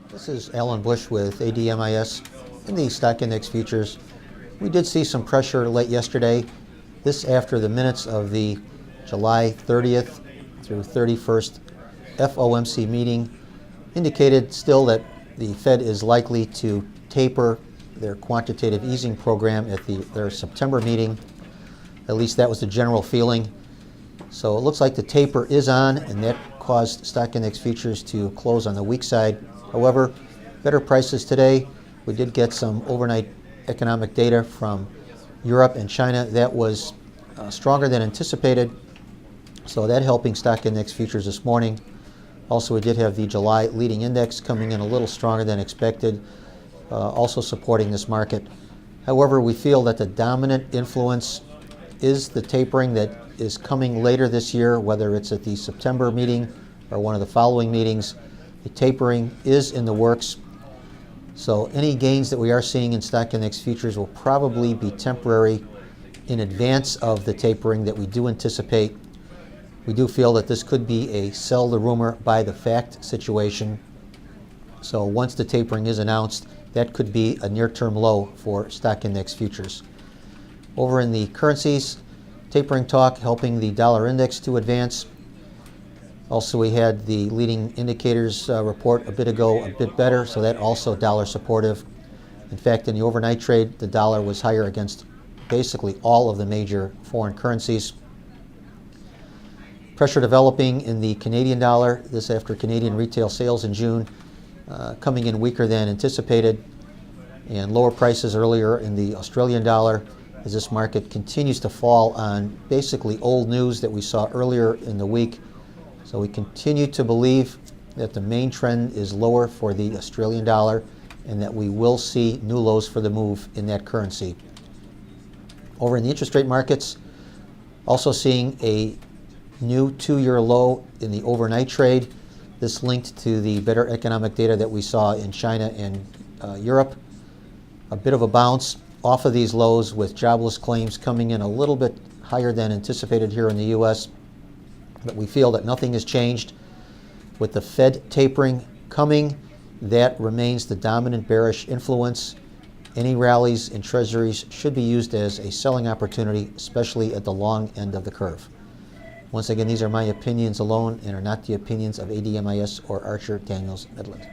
This is Alan Bush with ADMIS in the stock index futures. We did see some pressure late yesterday. This after the minutes of the July 30th through 31st FOMC meeting indicated still that the Fed is likely to taper their quantitative easing program at their September meeting. At least that was the general feeling. So it looks like the taper is on, and that caused stock index futures to close on the weak side. However, better prices today. We did get some overnight economic data from Europe and China that was stronger than anticipated. So that helping stock index futures this morning. Also, we did have the July leading index coming in a little stronger than expected, also supporting this market. However, we feel that the dominant influence is the tapering that is coming later this year, whether it's at the September meeting or one of the following meetings. The tapering is in the works. So any gains that we are seeing in stock index futures will probably be temporary in advance of the tapering that we do anticipate. We do feel that this could be a sell the rumor, buy the fact situation. So once the tapering is announced, that could be a near-term low for stock index futures. Over in the currencies, tapering talk helping the dollar index to advance. Also, we had the leading indicators report a bit ago a bit better, so that also dollar supportive. In fact, in the overnight trade, the dollar was higher against basically all of the major foreign currencies. Pressure developing in the Canadian dollar, this after Canadian retail sales in June coming in weaker than anticipated, and lower prices earlier in the Australian dollar as this market continues to fall on basically old news that we saw earlier in the week. So we continue to believe that the main trend is lower for the Australian dollar and that we will see new lows for the move in that currency. Over in the interest rate markets, also seeing a new 2-year low in the overnight trade. This linked to the better economic data that we saw in China and Europe. A bit of a bounce off of these lows with jobless claims coming in a little bit higher than anticipated here in the U.S. But we feel that nothing has changed. With the Fed tapering coming, that remains the dominant bearish influence. Any rallies in treasuries should be used as a selling opportunity, especially at the long end of the curve. Once again, these are my opinions alone and are not the opinions of ADMIS or Archer Daniels Midland.